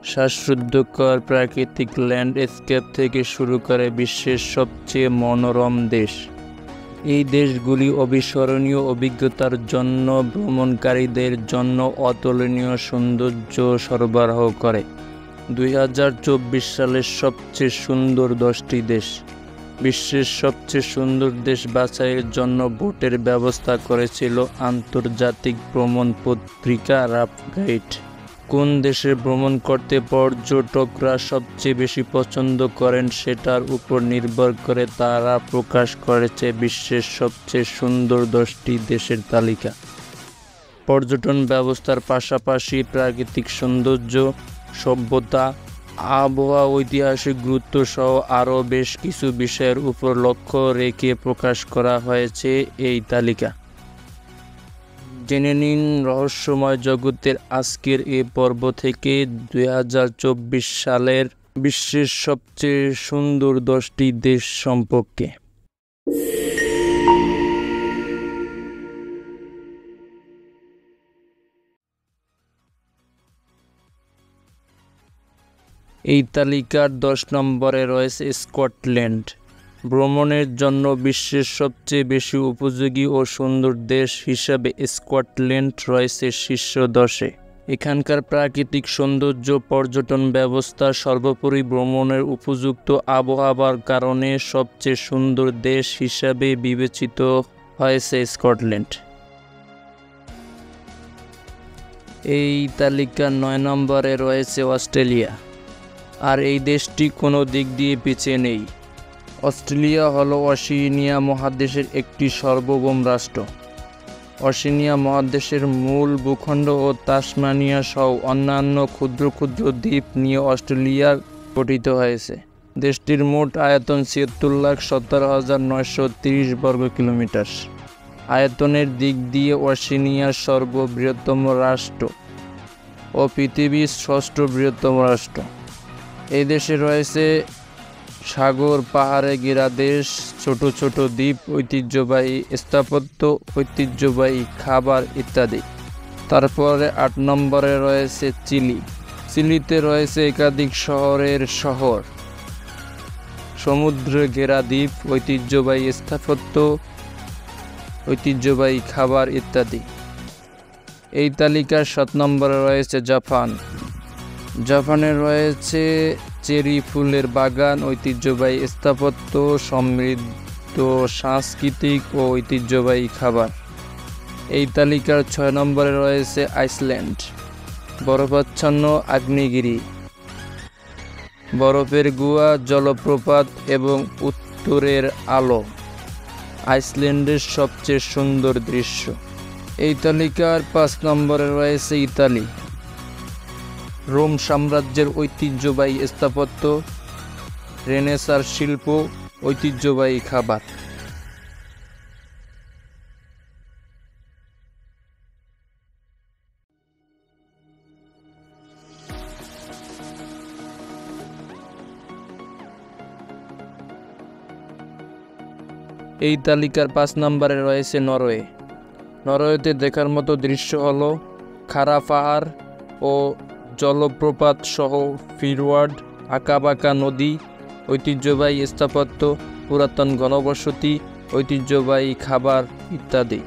শ্বাসরুদ্ধকর প্রাকৃতিক ল্যান্ডস্কেপ থেকে শুরু করে বিশ্বের সবচেয়ে মনোরম দেশ। এই দেশগুলি অবিস্মরণীয় অভিজ্ঞতার জন্য ভ্রমণকারীদের জন্য অতুলনীয় সৌন্দর্য সরবরাহ করে। 2024 সালের সবচেয়ে সুন্দর 10টি দেশ। বিশ্বের সবচেয়ে সুন্দর দেশ বাছাইয়ের জন্য ভোটের ব্যবস্থা করেছিল আন্তর্জাতিক ভ্রমণ পত্রিকা রাফ গাইড। কোন দেশে ভ্রমণ করতে পর্যটকরা সবচেয়ে বেশি পছন্দ করেন সেটার উপর নির্ভর করে তারা প্রকাশ করেছে বিশ্বের সবচেয়ে সুন্দর 10টি দেশের তালিকা। পর্যটন ব্যবস্থার পাশাপাশি প্রাকৃতিক সৌন্দর্য, সভ্যতা, আবহাওয়া, ঐতিহাসিক গুরুত্ব সহ আরও বেশ কিছু বিষয়ের উপর লক্ষ্য রেখে প্রকাশ করা হয়েছে এই তালিকা। জেনে নিন রহস্যময় জগতের আজকের এই পর্ব থেকে 2024 সালের বিশ্বের সবচেয়ে সুন্দর 10টি দেশ সম্পর্কে। এই তালিকার 10 নম্বরে রয়েছে স্কটল্যান্ড। ভ্রমণের জন্য বিশ্বের সবচেয়ে বেশি উপযোগী ও সুন্দর দেশ হিসাবে স্কটল্যান্ড রয়েছে শীর্ষ 10-এ। এখানকার প্রাকৃতিক সৌন্দর্য, পর্যটন ব্যবস্থা, সর্বোপরি ভ্রমণের উপযুক্ত আবহাওয়ার কারণে সবচেয়ে সুন্দর দেশ হিসাবে বিবেচিত হয়েছে স্কটল্যান্ড। এই তালিকার 9 নম্বরে রয়েছে অস্ট্রেলিয়া। আর এই দেশটি কোনো দিক দিয়ে পিছিয়ে নেই। অস্ট্রেলিয়া হলো ওশেনিয়া মহাদেশের একটি সার্বভৌম রাষ্ট্র। ওশেনিয়া মহাদেশের মূল ভূখণ্ড ও তাসমানিয়া সহ অন্যান্য ক্ষুদ্র ক্ষুদ্র দ্বীপ নিয়ে অস্ট্রেলিয়া গঠিত হয়েছে। দেশটির মোট আয়তন ৭৬,১৭,৯৩০ বর্গ কিলোমিটার। আয়তনের দিক দিয়ে ওশেনিয়া সর্ববৃহত্তম রাষ্ট্র ও পৃথিবীর 6ষ্ঠ বৃহত্তম রাষ্ট্র। এই দেশে রয়েছে সাগর, পাহাড়ে ঘেরা দেশ, ছোট ছোট দ্বীপ, ঐতিহ্যবাহী স্থাপত্য, ঐতিহ্যবাহী খাবার ইত্যাদি। তারপরে 8 নম্বরে রয়েছে চিলি। চিলিতে রয়েছে একাধিক শহর, সমুদ্রে ঘেরা দ্বীপ, ঐতিহ্যবাহী স্থাপত্য, ঐতিহ্যবাহী খাবার ইত্যাদি। এই তালিকার 7 নম্বরে রয়েছে জাপান। জাপানে রয়েছে চেরি ফুলের বাগান, ঐতিহ্যবাহী স্থাপত্য, সমৃদ্ধ সাংস্কৃতিক ও ঐতিহ্যবাহী খাবার। এই তালিকার 6 নম্বরে রয়েছে আইসল্যান্ড। বরফাচ্ছন্ন আগ্নেয়গিরি, বরফের গুহা, জলপ্রপাত এবং উত্তরের আলো আইসল্যান্ডের সবচেয়ে সুন্দর দৃশ্য। এই তালিকার 5 নম্বরে রয়েছে ইতালি। রোম সাম্রাজ্যের ঐতিহ্যবাহী স্থাপত্য, রেনেসাঁর শিল্প, ঐতিহ্যবাহী খাবার। এই তালিকার 5 নম্বরে রয়েছে নরওয়ে। নরওয়েতে দেখার মতো দৃশ্য হলো খাড়া পাহাড় ও জলপ্রপাত সহ ফিওর্ড, আঁকাবাঁকা নদী, ঐতিহ্যবাহী স্থাপত্য, পুরাতন ঘনবসতি, ঐতিহ্যবাহী খাবার ইত্যাদি।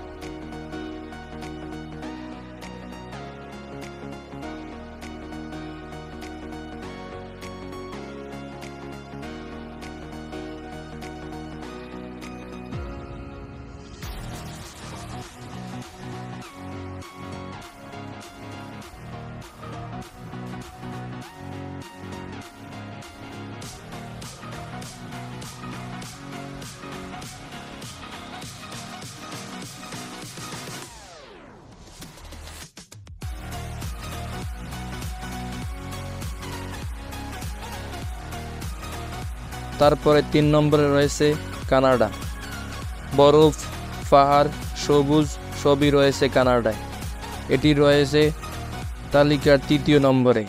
তারপরে 3 নম্বরে রয়েছে কানাডা। বরফ, পাহাড়, সবুজ সবই রয়েছে কানাডায়। এটি রয়েছে তালিকার 3য় নম্বরে।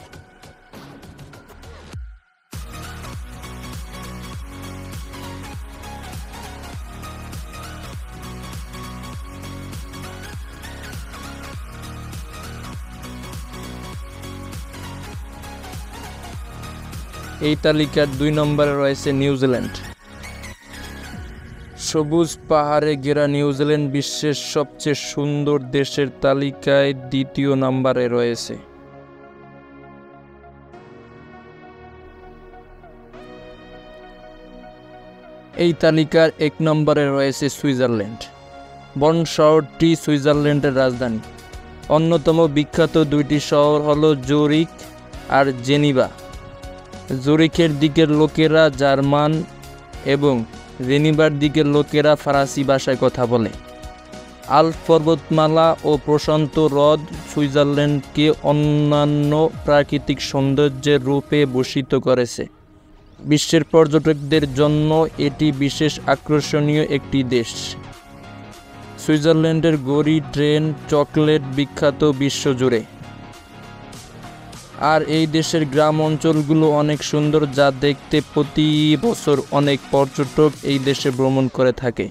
এই তালিকার 2 নম্বরে রয়েছে নিউজিল্যান্ড। সবুজ পাহাড়ে ঘেরা নিউজিল্যান্ড বিশ্বের সবচেয়ে সুন্দর দেশের তালিকায় 2য় নম্বরে রয়েছে। এই তালিকার 1 নম্বরে রয়েছে সুইজারল্যান্ড। বর্ন শহরটি সুইজারল্যান্ডের রাজধানী। অন্যতম বিখ্যাত 2টি শহর হলো জুরিখ আর জেনিভা। জুরিখের দিকের লোকেরা জার্মান এবং জেনিভার দিকের লোকেরা ফরাসি ভাষায় কথা বলে। আল্প পর্বতমালা ও প্রশান্ত হ্রদ সুইজারল্যান্ডকে অন্যান্য প্রাকৃতিক সৌন্দর্যের রূপে ভূষিত করেছে। বিশ্বের পর্যটকদের জন্য এটি বিশেষ আকর্ষণীয় একটি দেশ। সুইজারল্যান্ডের গড়ি, ট্রেন, চকলেট বিখ্যাত বিশ্বজুড়ে। আর এই দেশের গ্রাম অঞ্চলগুলো অনেক সুন্দর, যা দেখতে প্রতি বছর অনেক পর্যটক এই দেশে ভ্রমণ করে থাকে।